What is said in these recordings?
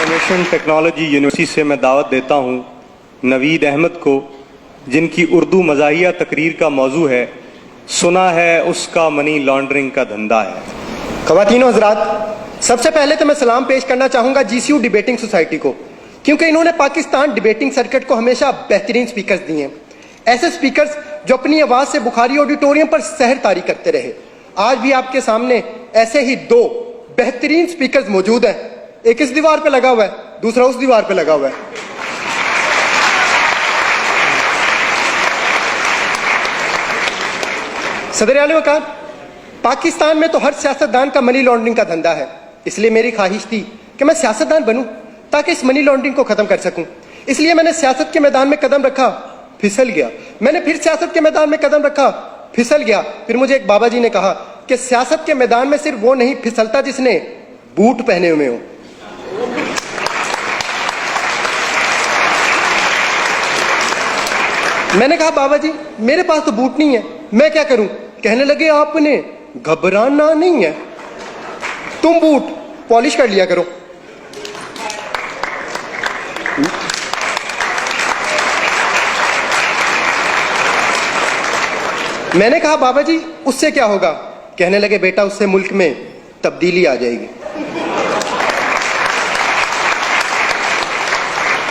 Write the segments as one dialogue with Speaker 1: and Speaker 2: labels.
Speaker 1: Information technology university से मैं दावत देता हूं नवीद अहमद को, जिनकी उर्दू मज़ाहिया तकरीर का मौजू है सुना है उसका मनी लॉन्ड्रिंग का धंधा है।
Speaker 2: ख़वातीनो हज़रात, सबसे पहले तो मैं सलाम पेश करना चाहूँगा GCU डिबेटिंग सोसाइटी को, क्योंकि इन्होंने पाकिस्तान डिबेटिंग सर्किट को हमेशा बेहतरीन स्पीकर्स दिए हैं। ऐसे स्पीकर्स जो अपनी आवाज़ से बुखारी ऑडिटोरियम पर सहर तारी करते रहे। आज भी आपके सामने ऐसे ही दो बेहतरीन स्पीकर्स मौजूद हैं। एक इस दीवार पे लगा हुआ है, दूसरा उस दीवार पे लगा हुआ है। सदर आला वकार, पाकिस्तान में तो हर सियासतदान का मनी लॉन्ड्रिंग का धंधा है, इसलिए मेरी ख्वाहिश थी कि मैं सियासतदान बनूं ताकि इस मनी लॉन्ड्रिंग को खत्म कर सकूं। इसलिए मैंने सियासत के मैदान में कदम रखा, फिसल गया। मैंने फिर सियासत के मैदान में कदम रखा, फिसल गया। फिर मुझे एक बाबा जी ने कहा कि सियासत के मैदान में सिर्फ वो नहीं फिसलता जिसने बूट पहने हुए हो। मैंने कहा बाबा जी मेरे पास तो बूट नहीं है, मैं क्या करूं? कहने लगे आपने घबराना नहीं है, तुम बूट पॉलिश कर लिया करो। मैंने कहा बाबा जी उससे क्या होगा? कहने लगे बेटा उससे मुल्क में तब्दीली आ जाएगी।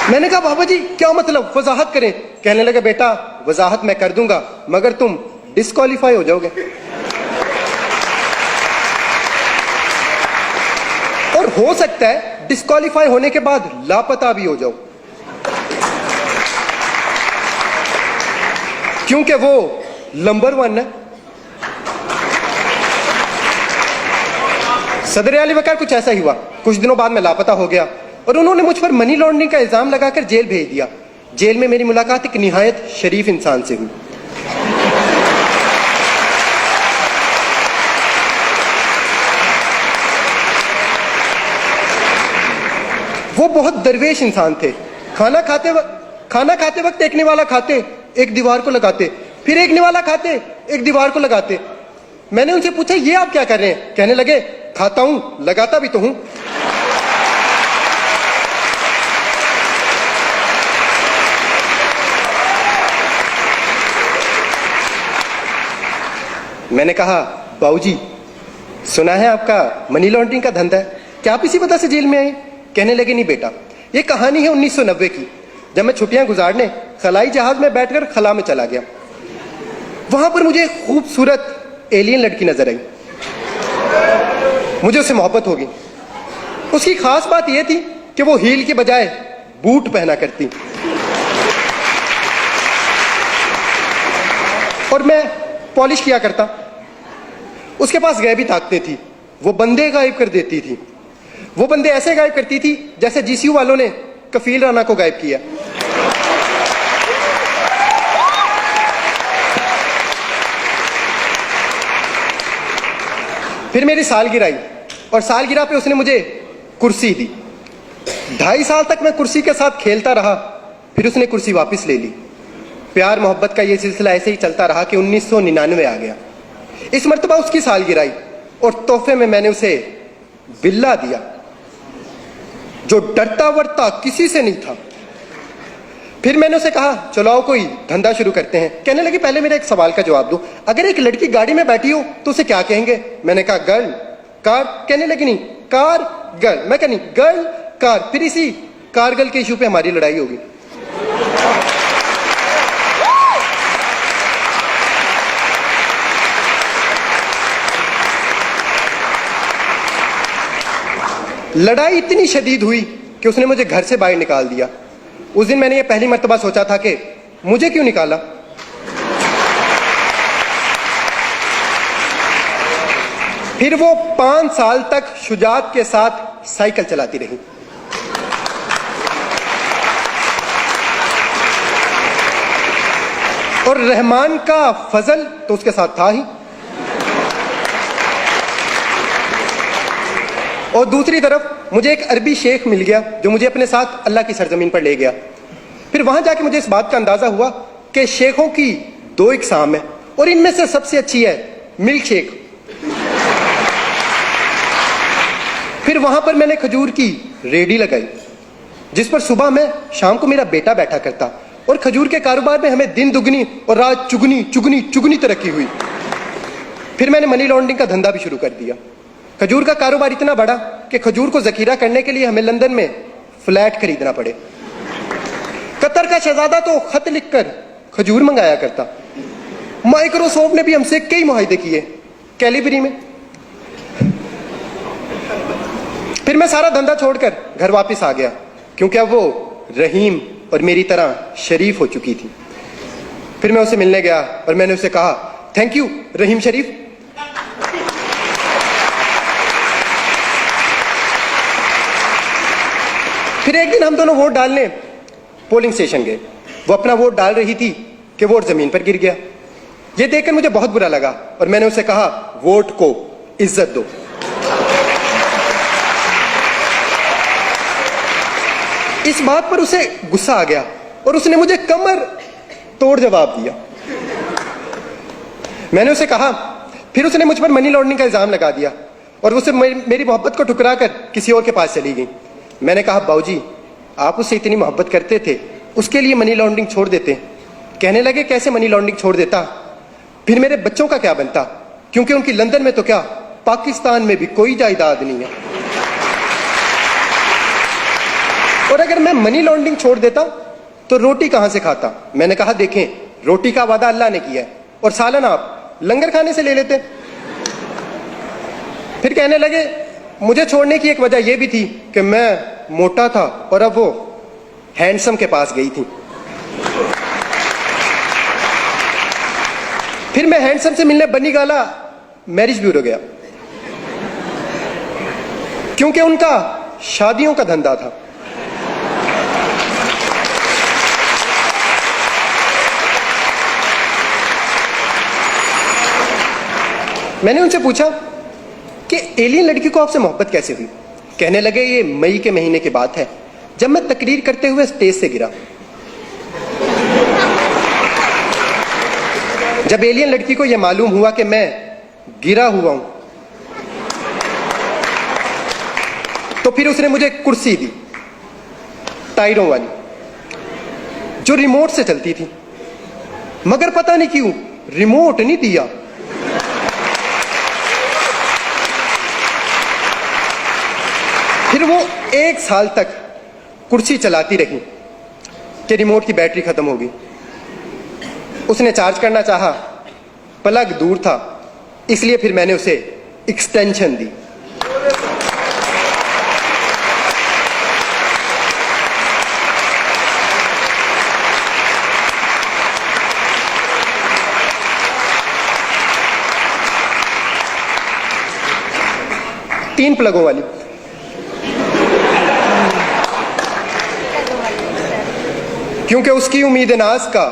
Speaker 2: मैंने कहा बाबा जी क्या मतलब, वजाहत करें। कहने लगे बेटा वजाहत मैं कर दूंगा मगर तुम डिस्क्वालीफाई हो जाओगे, और हो सकता है डिस्क्वालीफाई होने के बाद लापता भी हो जाओ, क्योंकि वो नंबर 1 है। सदर आला वकार, कुछ ऐसा ही हुआ। कुछ दिनों बाद मैं लापता हो गया और उन्होंने मुझ पर मनी लॉन्ड्रिंग का इल्जाम लगाकर जेल भेज दिया। जेल में मेरी मुलाकात एक निहायत शरीफ इंसान से हुई। वो बहुत दरवेश इंसान थे। खाना खाते वक्त एक निवाला खाते, एक दीवार को लगाते, फिर एक निवाला खाते, एक दीवार को लगाते। मैंने उनसे पूछा ये आप क्या कर रहे हैं? कहने लगे खाता हूं, लगाता भी तो हूं। मैंने कहा बाबूजी सुना है आपका मनी लॉन्ड्रिंग का धंधा है, क्या आप इसी वजह से जेल में आए? कहने लगे नहीं बेटा, ये कहानी है 1990 की, जब मैं छुट्टियां गुजारने खलाई जहाज में बैठकर खला में चला गया। वहां पर मुझे एक खूबसूरत एलियन लड़की नजर आई। मुझे उससे मोहब्बत हो गई। उसकी खास बात यह थी कि वो हील के बजाय बूट पहना करती और मैं पॉलिश किया करता। उसके पास गैबी ताकतें थी, वो बंदे गायब कर देती थी। वो बंदे ऐसे गायब करती थी जैसे GCU वालों ने कफील राना को गायब किया। फिर मेरी सालगिरह आई और सालगिरह पे उसने मुझे कुर्सी दी। 2.5 साल तक मैं कुर्सी के साथ खेलता रहा, फिर उसने कुर्सी वापस ले ली। प्यार मोहब्बत का ये सिलसिला ऐसे ही चलता रहा कि 1999 आ गया। इस मर्तबा उसकी सालगिरह आई और तोहफे में मैंने उसे बिल्ला दिया, जो डरता वरता किसी से नहीं था। फिर मैंने उसे कहा चलो आओ कोई धंधा शुरू करते हैं। कहने लगी पहले मेरे एक सवाल का जवाब दो, अगर एक लड़की गाड़ी में बैठी हो तो उसे क्या कहेंगे? मैंने कहा गर्ल कार। कहने लगी नहीं कार गर्ल। मैं कहनी गर्ल कार। फिर इसी कारगिल के इशू पे हमारी लड़ाई होगी। लड़ाई इतनी शदीद हुई कि उसने मुझे घर से बाहर निकाल दिया। उस दिन मैंने ये पहली मर्तबा सोचा था कि मुझे क्यों निकाला। फिर वो 5 साल तक शुजात के साथ साइकिल चलाती रही। और रहमान का फजल तो उसके साथ था ही। और दूसरी तरफ मुझे एक अरबी शेख मिल गया जो मुझे अपने साथ अल्लाह की सरजमीन पर ले गया। फिर वहां जाके मुझे इस बात का अंदाजा हुआ कि शेखों की 2 इकसाम है और इनमें से सबसे अच्छी है मिल्क शेक। फिर वहां पर मैंने खजूर की रेडी लगाई। जिस पर सुबह में शाम को मेरा बेटा बैठा करता, और खजूर के कारोबार में हमें दिन दुगनी और रात चुगनी चुगनी चुगनी तरक्की हुई। फिर मैंने मनी लॉन्ड्रिंग का धंधा भी शुरू कर दिया। खजूर का कारोबार इतना बढ़ा कि खजूर को जखीरा करने के लिए हमें लंदन में फ्लैट खरीदना पड़े। कतर का शहजादा तो खत लिखकर खजूर मंगाया करता। माइक्रोसॉफ्ट ने भी हमसे कई मुआहदे किए कैलिबरी में। फिर मैं सारा धंधा छोड़कर घर वापस आ गया, क्योंकि अब वो रहीम और मेरी तरह शरीफ हो चुकी थी। फिर मैं उसे मिलने गया और मैंने उसे कहा, थैंक यू रहीम शरीफ। फिर एक दिन हम दोनों वोट डालने पोलिंग स्टेशन गए। वो अपना वोट डाल रही थी कि वोट जमीन पर गिर गया। यह देखकर मुझे बहुत बुरा लगा और मैंने उसे कहा, वोट को इज्जत दो। इस बात पर उसे गुस्सा आ गया और उसने मुझे कमर तोड़ जवाब दिया। मैंने उसे कहा, फिर उसने मुझ पर मनी लॉन्ड्रिंग का इल्जाम लगा दिया और उसे मेरी मोहब्बत को ठुकरा कर किसी और के पास चली गई। मैंने कहा, बाबूजी आप उससे इतनी मोहब्बत करते थे, उसके लिए मनी लॉन्ड्रिंग छोड़ देते। कहने लगे, कैसे मनी लॉन्ड्रिंग छोड़ देता, फिर मेरे बच्चों का क्या बनता, क्योंकि उनकी लंदन में तो क्या पाकिस्तान में भी कोई जायदाद नहीं है। और अगर मैं मनी लॉन्ड्रिंग छोड़ देता तो रोटी कहां से खाता। मैंने कहा, देखें रोटी का वादा अल्लाह ने किया है और सालन आप लंगर खाने से ले लेते। फिर कहने लगे, मुझे छोड़ने की एक वजह यह भी थी कि मैं मोटा था और अब वो हैंडसम के पास गई थी। फिर मैं हैंडसम से मिलने बनी गाला मैरिज ब्यूरो गया, क्योंकि उनका शादियों का धंधा था। मैंने उनसे पूछा कि एलियन लड़की को आपसे मोहब्बत कैसे हुई। कहने लगे, ये मई के महीने की बात है, जब मैं तकरीर करते हुए स्टेज से गिरा। जब एलियन लड़की को यह मालूम हुआ कि मैं गिरा हुआ हूं, तो फिर उसने मुझे कुर्सी दी, टायरों वाली, जो रिमोट से चलती थी। मगर पता नहीं क्यों रिमोट नहीं दिया। फिर वो 1 साल तक कुर्सी चलाती रही कि रिमोट की बैटरी खत्म हो गई। उसने चार्ज करना चाहा, प्लग दूर था, इसलिए फिर मैंने उसे एक्सटेंशन दी। तीन प्लगों वाली। क्योंकि उसकी उम्मीद नाज का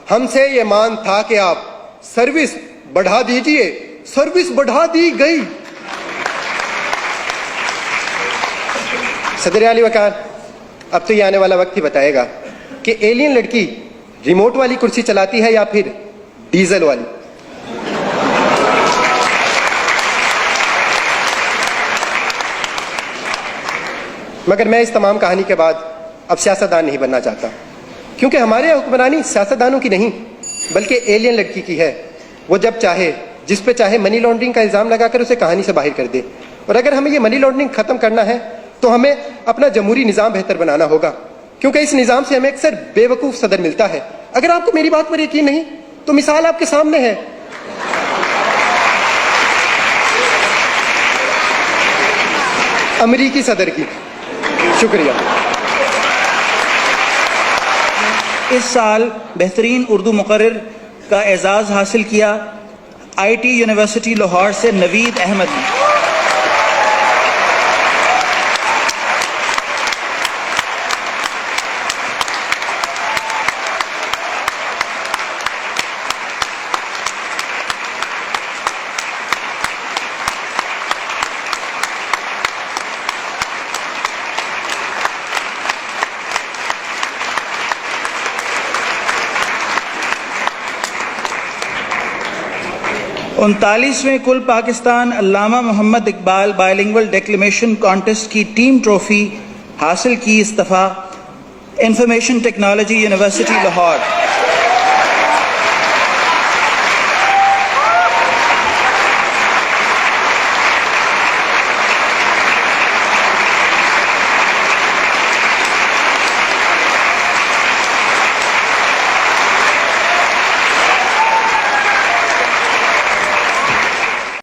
Speaker 2: हमसे ये मान था कि आप सर्विस बढ़ा दीजिए। सर्विस बढ़ा दी गई। सदर आली वकार, अब तो ये आने वाला वक्त ही बताएगा कि एलियन लड़की रिमोट वाली कुर्सी चलाती है या फिर डीजल वाली। मगर मैं इस तमाम कहानी के बाद अब सियासतदान नहीं बनना चाहता, क्योंकि हमारे हुक्मरानी सियासतदानों की नहीं बल्कि एलियन लड़की की है। वो जब चाहे जिस पे चाहे मनी लॉन्ड्रिंग का इल्जाम लगाकर उसे कहानी से बाहर कर दे। और अगर हमें ये मनी लॉन्ड्रिंग खत्म करना है तो हमें अपना जमहूरी निज़ाम बेहतर बनाना होगा, क्योंकि इस निज़ाम से हमें अक्सर बेवकूफ़ सदर मिलता है। अगर आपको मेरी बात पर यकीन नहीं तो मिसाल आपके सामने है। अमरीकी सदर की। शुक्रिया।
Speaker 3: इस साल बेहतरीन उर्दू मुक़र्रिर का एजाज़ हासिल किया IT यूनिवर्सिटी लाहौर से नवीद अहमद ने। उनतालीसवें कुल पाकिस्तान अल्लामा Mohammad Iqbal bilingual declamation contest की टीम ट्रॉफी हासिल की इस दफ़ा इंफॉर्मेशन टेक्नोलॉजी यूनिवर्सिटी लाहौर